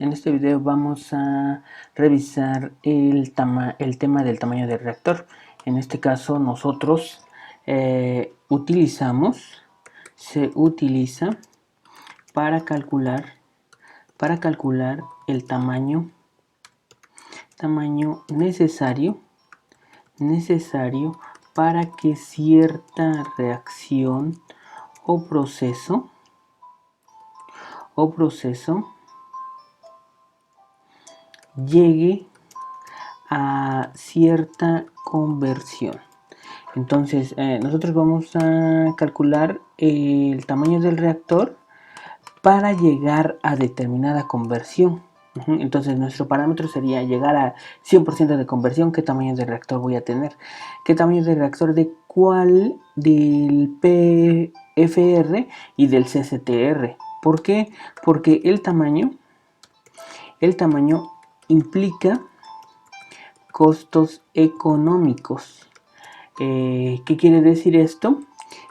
En este video vamos a revisar el tema del tamaño del reactor. En este caso nosotros se utiliza para calcular el tamaño necesario para que cierta reacción o proceso llegue a cierta conversión. Entonces nosotros vamos a calcular el tamaño del reactor para llegar a determinada conversión. Entonces nuestro parámetro sería llegar a 100% de conversión. ¿Qué tamaño de reactor voy a tener? ¿Qué tamaño de reactor de cuál? Del PFR y del CCTR. ¿Por qué? Porque el tamaño implica costos económicos. ¿Qué quiere decir esto?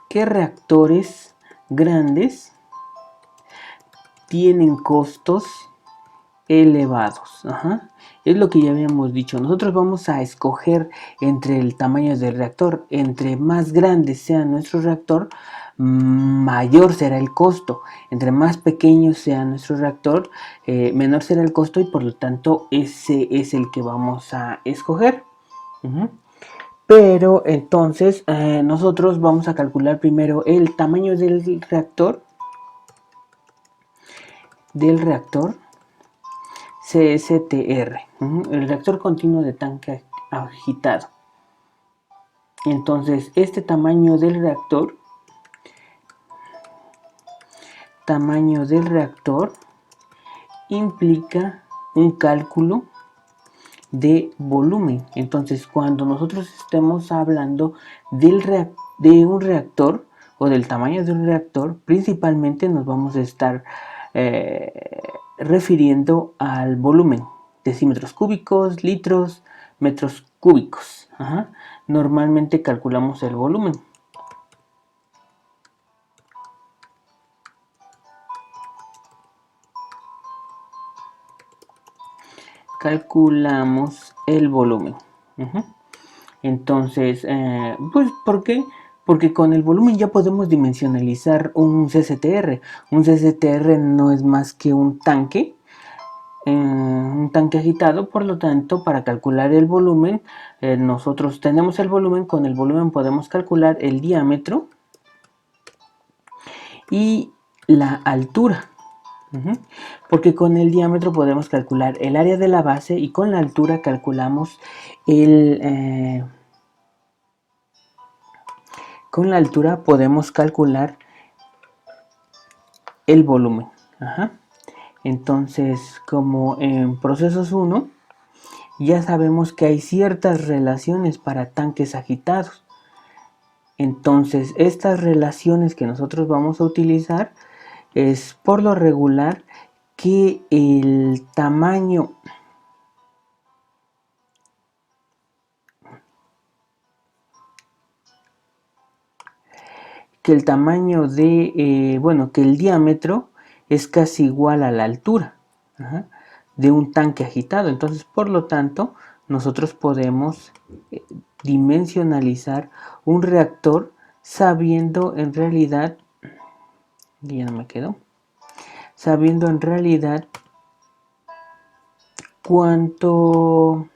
Que reactores grandes tienen costos elevados. Es lo que ya habíamos dicho. Nosotros vamos a escoger entre el tamaño del reactor. Entre más grande sea nuestro reactor, mayor será el costo. Entre más pequeño sea nuestro reactor, menor será el costo, y por lo tanto ese es el que vamos a escoger. Pero entonces nosotros vamos a calcular primero el tamaño del reactor CSTR, el reactor continuo de tanque agitado. Entonces este tamaño del reactor implica un cálculo de volumen. Entonces cuando nosotros estemos hablando de un reactor o del tamaño de un reactor, principalmente nos vamos a estar refiriendo al volumen: decímetros cúbicos, litros, metros cúbicos. Normalmente calculamos el volumen. Entonces, pues, ¿por qué? Porque con el volumen ya podemos dimensionalizar un CCTR. Un CCTR no es más que un tanque agitado. Por lo tanto, para calcular el volumen, nosotros tenemos el volumen. Con el volumen podemos calcular el diámetro y la altura. Porque con el diámetro podemos calcular el área de la base, y con la altura calculamos con la altura podemos calcular el volumen. Entonces, como en procesos 1, ya sabemos que hay ciertas relaciones para tanques agitados. Entonces, estas relaciones que nosotros vamos a utilizar es por lo regular que el tamaño que el diámetro es casi igual a la altura de un tanque agitado. Entonces, por lo tanto, nosotros podemos dimensionalizar un reactor sabiendo en realidad, cuánto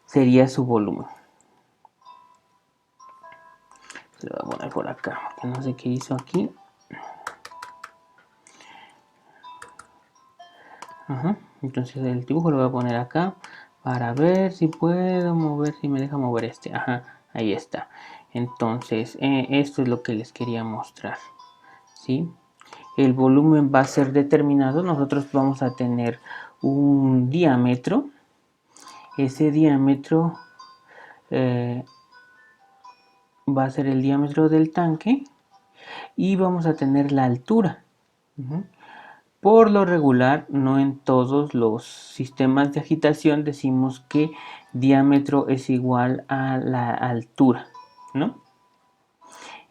sería su volumen. Se lo voy a poner por acá, porque no sé qué hizo aquí. Entonces el dibujo lo voy a poner acá para ver si puedo mover, si me deja mover este. Ahí está. Entonces esto es lo que les quería mostrar, ¿sí? El volumen va a ser determinado. Nosotros vamos a tener un diámetro. Ese diámetro va a ser el diámetro del tanque, y vamos a tener la altura. Por lo regular, no en todos los sistemas de agitación decimos que diámetro es igual a la altura, ¿no?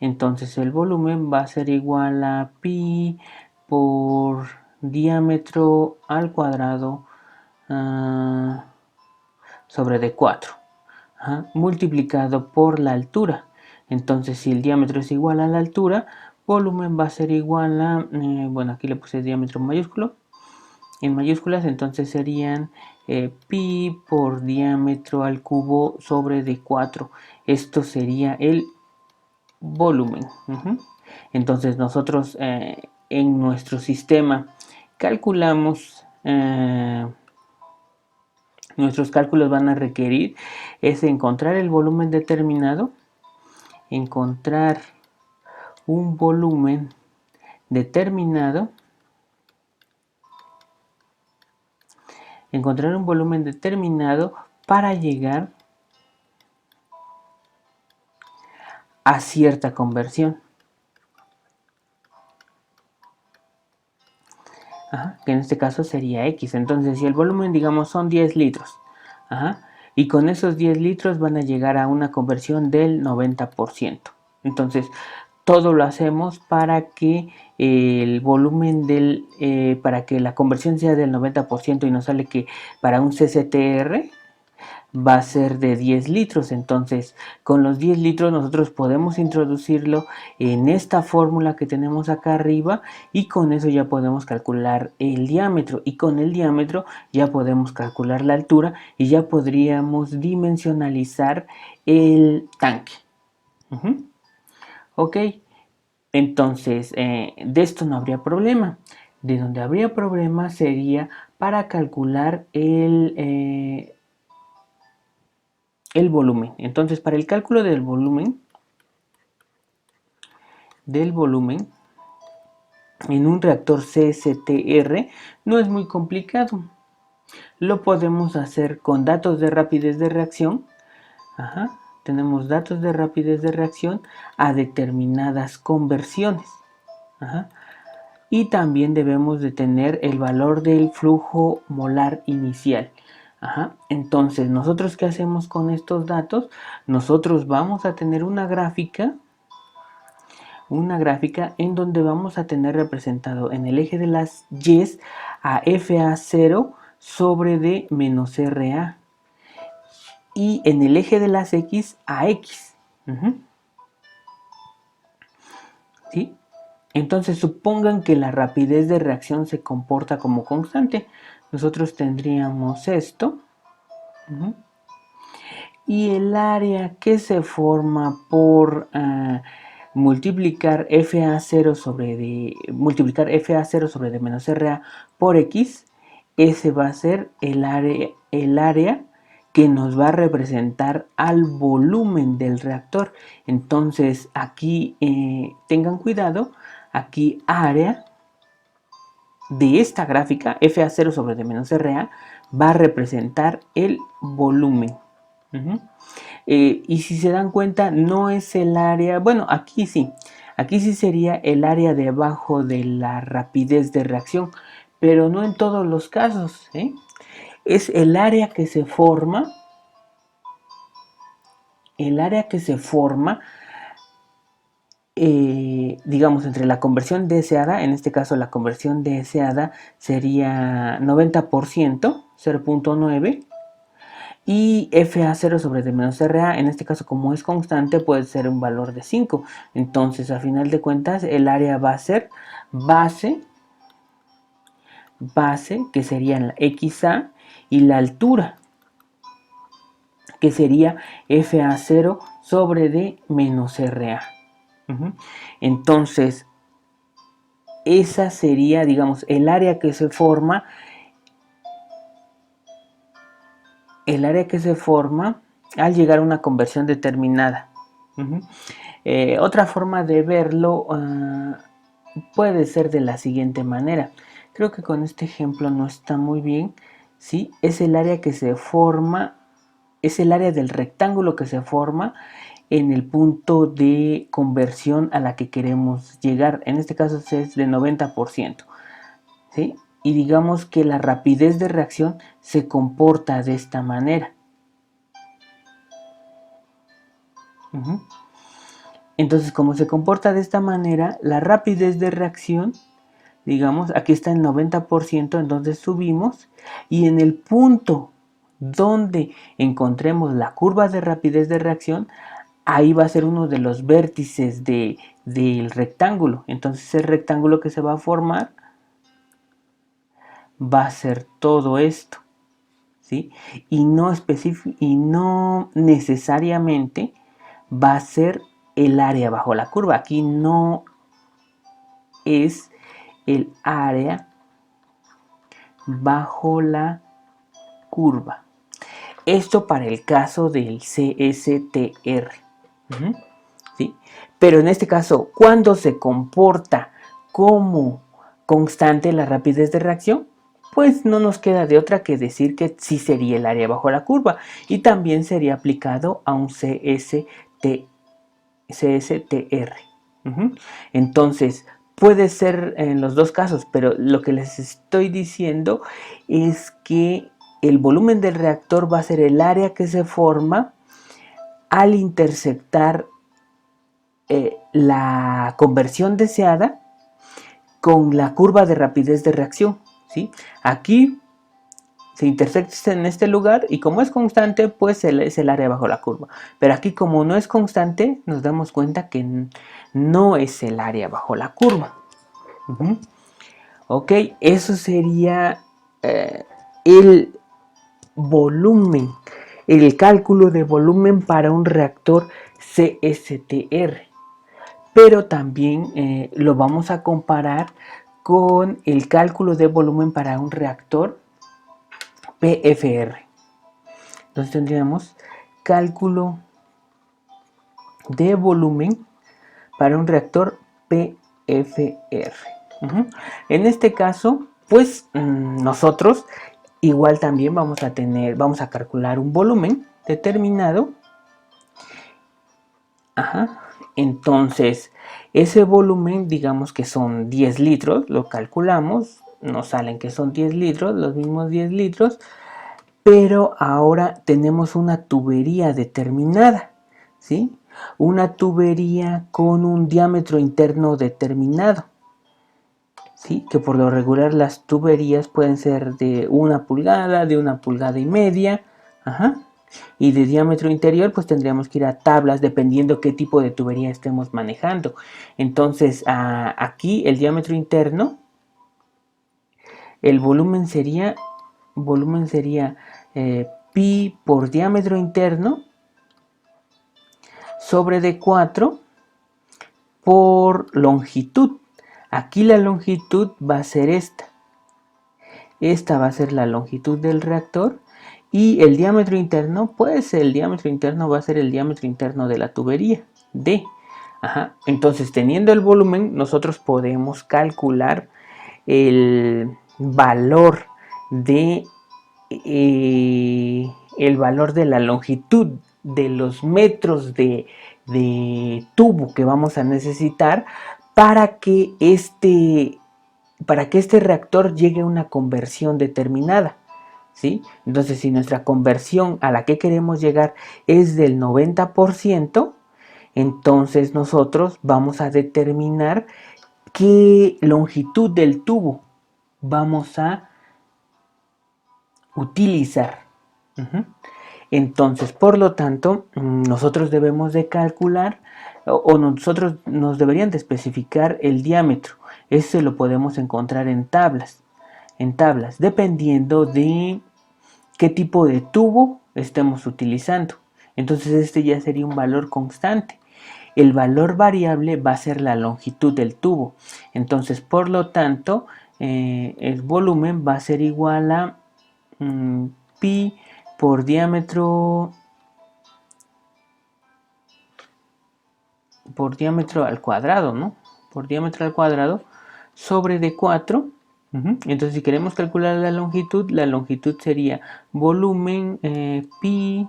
Entonces el volumen va a ser igual a pi por diámetro al cuadrado sobre D4, multiplicado por la altura. Entonces, si el diámetro es igual a la altura, volumen va a ser igual a, bueno, aquí le puse diámetro mayúsculo, en mayúsculas, entonces serían pi por diámetro al cubo sobre D4. Esto sería el volumen. Entonces nosotros en nuestro sistema calculamos, nuestros cálculos van a requerir es encontrar el volumen determinado, encontrar un volumen determinado, para llegar a cierta conversión. Que en este caso sería X. Entonces, si el volumen, digamos, son 10 litros, y con esos 10 litros van a llegar a una conversión del 90%. Entonces, todo lo hacemos para que el volumen para que la conversión sea del 90%, y nos sale que para un CCTR va a ser de 10 litros. Entonces, con los 10 litros nosotros podemos introducirlo en esta fórmula que tenemos acá arriba, y con eso ya podemos calcular el diámetro, y con el diámetro ya podemos calcular la altura, y ya podríamos dimensionalizar el tanque. Ok, entonces de esto no habría problema. De donde habría problema sería para calcular el volumen. Entonces, para el cálculo del volumen en un reactor CSTR no es muy complicado. Lo podemos hacer con datos de rapidez de reacción. Tenemos datos de rapidez de reacción a determinadas conversiones. Y también debemos de tener el valor del flujo molar inicial. Entonces, ¿nosotros qué hacemos con estos datos? Nosotros vamos a tener una gráfica en donde vamos a tener representado en el eje de las Y a FA0 sobre D menos RA, y en el eje de las X a X. ¿Sí? Entonces, supongan que la rapidez de reacción se comporta como constante. Nosotros tendríamos esto. Y el área que se forma por multiplicar FA0 sobre D menos RA por X, ese va a ser el área que nos va a representar al volumen del reactor. Entonces, aquí tengan cuidado, aquí área de esta gráfica, FA0 sobre D menos RA, va a representar el volumen. Y si se dan cuenta, no es el área, bueno, aquí sí sería el área debajo de la rapidez de reacción, pero no en todos los casos. Es el área que se forma, digamos, entre la conversión deseada. En este caso la conversión deseada sería 90%, 0.9, y FA0 sobre D menos RA, en este caso como es constante, puede ser un valor de 5. Entonces, a final de cuentas, el área va a ser base, que sería la XA, y la altura, que sería FA0 sobre D menos RA. Entonces, esa sería, digamos, el área que se forma al llegar a una conversión determinada. Otra forma de verlo puede ser de la siguiente manera. Creo que con este ejemplo no está muy bien. ¿Sí? Es el área que se forma, es el área del rectángulo que se forma en el punto de conversión a la que queremos llegar. En este caso es de 90%. ¿Sí? Y digamos que la rapidez de reacción se comporta de esta manera. Entonces, como se comporta de esta manera, la rapidez de reacción digamos, aquí está el 90%, entonces subimos y en el punto donde encontremos la curva de rapidez de reacción, ahí va a ser uno de los vértices del rectángulo. Entonces el rectángulo que se va a formar va a ser todo esto, ¿sí? Y no necesariamente va a ser el área bajo la curva. Aquí no es el área bajo la curva. Esto para el caso del CSTR. ¿Sí? Pero en este caso, cuando se comporta como constante la rapidez de reacción, pues no nos queda de otra que decir que sí sería el área bajo la curva y también sería aplicado a un CSTR. Entonces, puede ser en los dos casos, pero lo que les estoy diciendo es que el volumen del reactor va a ser el área que se forma al intersectar la conversión deseada con la curva de rapidez de reacción, ¿sí? Aquí se intersecta en este lugar y como es constante, pues es el área bajo la curva. Pero aquí como no es constante, nos damos cuenta que no es el área bajo la curva. Ok, eso sería el volumen, el cálculo de volumen para un reactor CSTR. Pero también lo vamos a comparar con el cálculo de volumen para un reactor PFR. Entonces tendríamos cálculo de volumen para un reactor PFR. En este caso, pues nosotros igual también vamos a calcular un volumen determinado. Entonces, ese volumen, digamos que son 10 litros, lo calculamos, nos salen que son 10 litros, los mismos 10 litros, pero ahora tenemos una tubería determinada, ¿sí? Una tubería con un diámetro interno determinado, ¿sí? Que por lo regular las tuberías pueden ser de 1 pulgada, de 1,5 pulgadas, y de diámetro interior pues tendríamos que ir a tablas dependiendo qué tipo de tubería estemos manejando. Entonces aquí el diámetro interno, el volumen sería pi por diámetro interno sobre D4 por longitud. Aquí la longitud va a ser esta. Esta va a ser la longitud del reactor. Y el diámetro interno, pues el diámetro interno va a ser el diámetro interno de la tubería, D. Entonces, teniendo el volumen, nosotros podemos calcular el valor de el valor de la longitud de los metros de tubo que vamos a necesitar para que este reactor llegue a una conversión determinada, ¿sí? Entonces, si nuestra conversión a la que queremos llegar es del 90%, entonces nosotros vamos a determinar qué longitud del tubo vamos a utilizar. Entonces, por lo tanto, nosotros debemos de calcular o nosotros nos deberían de especificar el diámetro. Ese lo podemos encontrar en tablas, dependiendo de qué tipo de tubo estemos utilizando. Entonces este ya sería un valor constante. El valor variable va a ser la longitud del tubo. Entonces, por lo tanto, el volumen va a ser igual a pi por diámetro al cuadrado, ¿no? Por diámetro al cuadrado sobre D4. Entonces, si queremos calcular la longitud sería volumen pi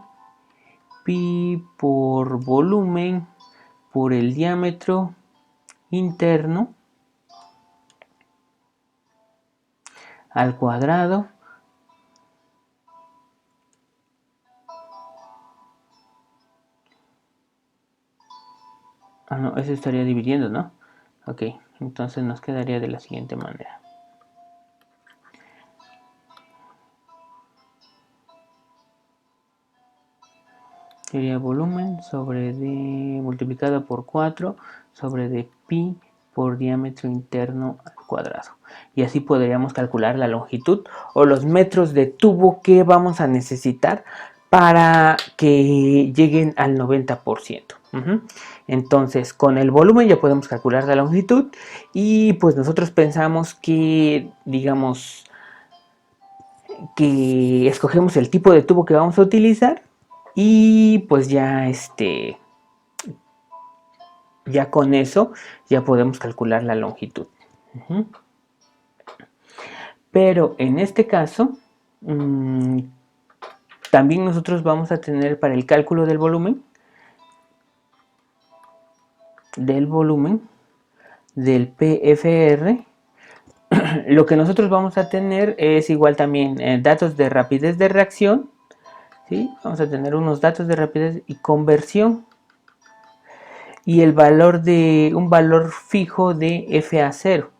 por volumen por el diámetro interno al cuadrado no, eso estaría dividiendo, ¿no? Ok, Entonces nos quedaría de la siguiente manera. Sería volumen sobre D multiplicado por 4 sobre D pi por diámetro interno al cuadrado. Y así podríamos calcular la longitud o los metros de tubo que vamos a necesitar para que lleguen al 90%. Entonces, con el volumen ya podemos calcular la longitud y pues nosotros pensamos que, digamos, que escogemos el tipo de tubo que vamos a utilizar y pues ya con eso ya podemos calcular la longitud. Pero en este caso también nosotros vamos a tener para el cálculo del volumen del PFR, lo que nosotros vamos a tener es igual también datos de rapidez de reacción, ¿sí? Vamos a tener unos datos de rapidez y conversión y el valor de un valor fijo de FA0,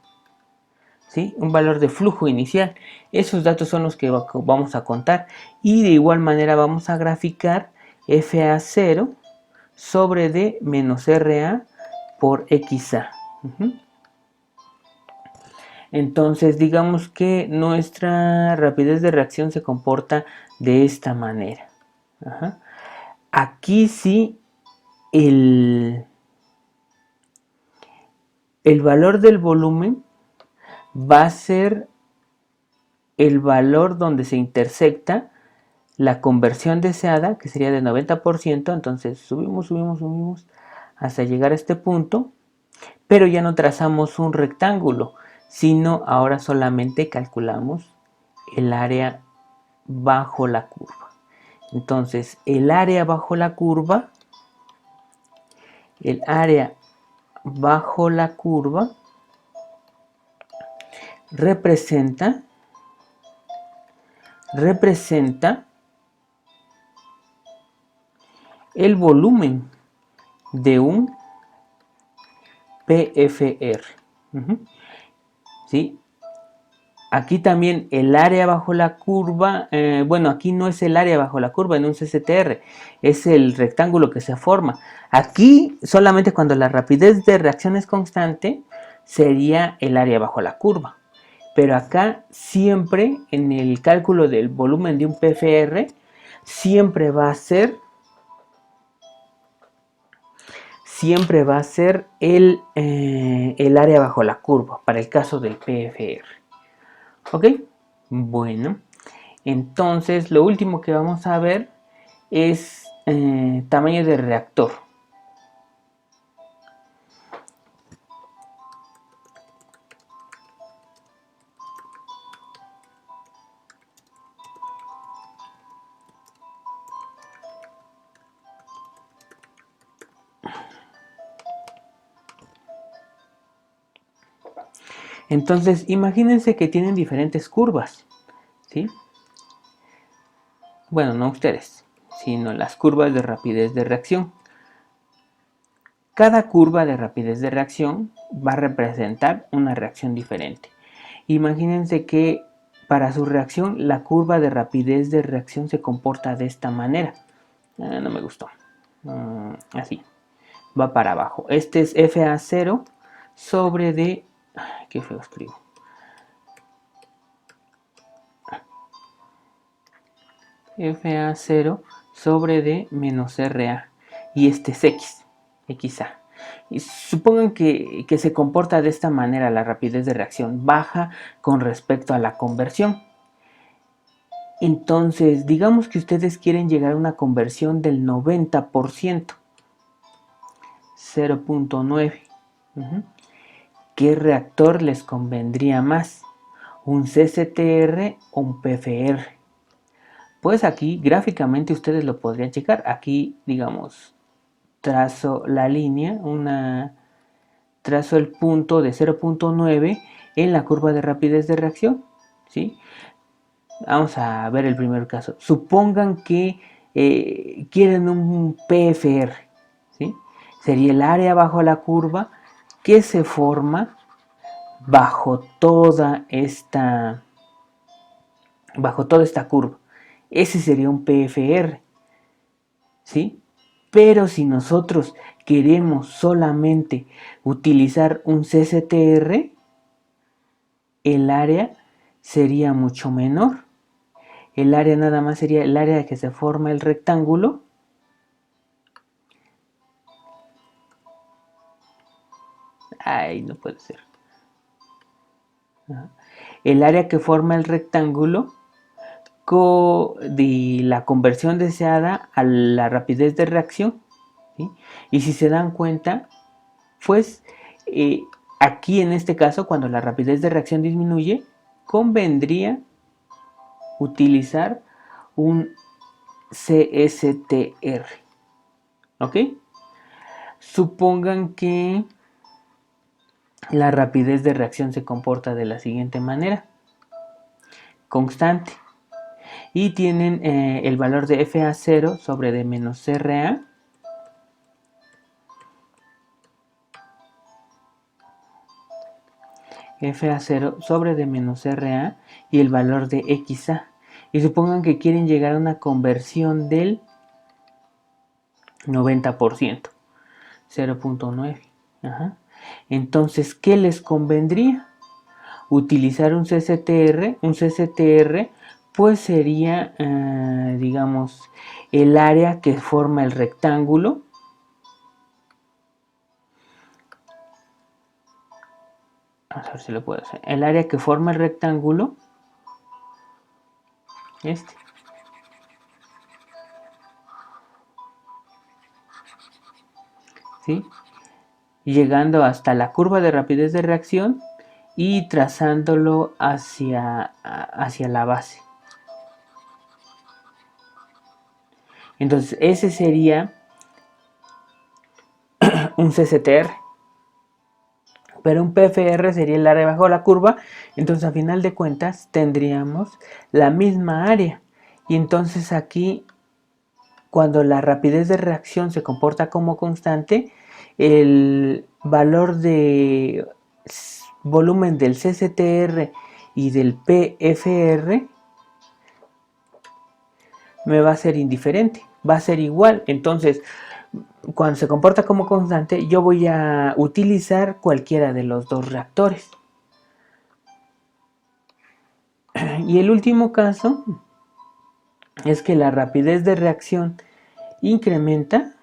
¿sí? Un valor de flujo inicial. Esos datos son los que vamos a contar y de igual manera vamos a graficar FA0 sobre D menos RA por XA. Entonces digamos que nuestra rapidez de reacción se comporta de esta manera. Aquí sí el valor del volumen va a ser el valor donde se intersecta la conversión deseada, que sería de 90%, entonces subimos hasta llegar a este punto, pero ya no trazamos un rectángulo, sino ahora solamente calculamos el área bajo la curva. Entonces, el área bajo la curva representa el volumen de un PFR. ¿Sí? Aquí también el área bajo la curva, bueno, aquí no es el área bajo la curva en un CCTR, es el rectángulo que se forma. Aquí solamente cuando la rapidez de reacción es constante sería el área bajo la curva. Pero acá siempre en el cálculo del volumen de un PFR siempre va a ser el área bajo la curva para el caso del PFR. ¿Ok? Bueno, entonces lo último que vamos a ver es tamaño de reactor. Entonces, imagínense que tienen diferentes curvas, ¿sí? Bueno, no ustedes, sino las curvas de rapidez de reacción. Cada curva de rapidez de reacción va a representar una reacción diferente. Imagínense que para su reacción la curva de rapidez de reacción se comporta de esta manera. No me gustó. Así. Va para abajo. Este es FA0 sobre D. Ay, qué feo escribo. FA0 sobre D menos RA. Y este es X. XA. Y supongan que se comporta de esta manera la rapidez de reacción. Baja con respecto a la conversión. Entonces, digamos que ustedes quieren llegar a una conversión del 90%. 0.9. ¿Qué reactor les convendría más? ¿Un CCTR o un PFR? Pues aquí gráficamente ustedes lo podrían checar. Aquí, digamos, trazo la línea, trazo el punto de 0.9 en la curva de rapidez de reacción, ¿sí? Vamos a ver el primer caso. Supongan que quieren un PFR, ¿sí? Sería el área bajo la curva que se forma bajo toda esta curva. Ese sería un PFR, ¿sí? Pero si nosotros queremos solamente utilizar un CCTR, el área sería mucho menor. El área nada más sería el área que se forma el rectángulo. Ay, no puede ser. El área que forma el rectángulo de la conversión deseada a la rapidez de reacción, ¿sí? Y si se dan cuenta, pues aquí en este caso, cuando la rapidez de reacción disminuye, convendría utilizar un CSTR. ¿Ok? Supongan que la rapidez de reacción se comporta de la siguiente manera: constante, y tienen el valor de FA0 sobre D menos RA, FA0 sobre D menos RA y el valor de XA. Y supongan que quieren llegar a una conversión del 90%, 0.9. Entonces, ¿qué les convendría? Utilizar un CCTR. Un CCTR pues sería, digamos, el área que forma el rectángulo. Vamos a ver si lo puedo hacer. El área que forma el rectángulo, ¿sí? Llegando hasta la curva de rapidez de reacción y trazándolo hacia la base. Entonces ese sería un CCTR. Pero un PFR sería el área bajo la curva. Entonces a final de cuentas tendríamos la misma área. Y entonces aquí, cuando la rapidez de reacción se comporta como constante, el valor de volumen del CCTR y del PFR me va a ser indiferente, va a ser igual. Entonces, cuando se comporta como constante, yo voy a utilizar cualquiera de los dos reactores. Y el último caso es que la rapidez de reacción incrementa.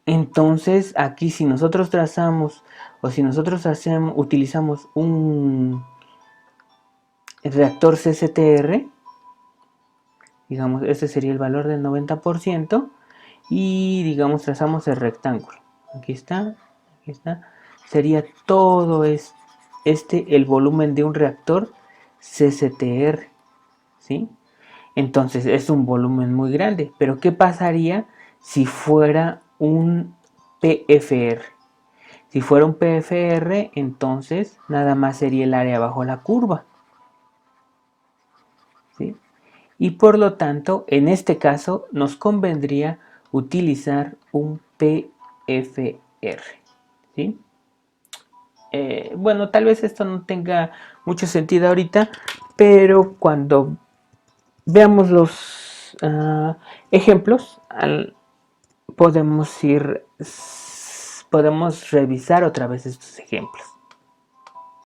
Entonces aquí, si nosotros trazamos o si nosotros utilizamos un reactor CCTR, digamos, este sería el valor del 90%, y digamos trazamos el rectángulo. Aquí está, sería todo el volumen de un reactor CCTR, ¿sí? Entonces es un volumen muy grande. Pero ¿qué pasaría si fuera un PFR? Si fuera un PFR, entonces nada más sería el área bajo la curva, ¿sí? Y por lo tanto, en este caso, nos convendría utilizar un PFR, ¿sí? Bueno, tal vez esto no tenga mucho sentido ahorita, pero cuando veamos los ejemplos, podemos revisar otra vez estos ejemplos.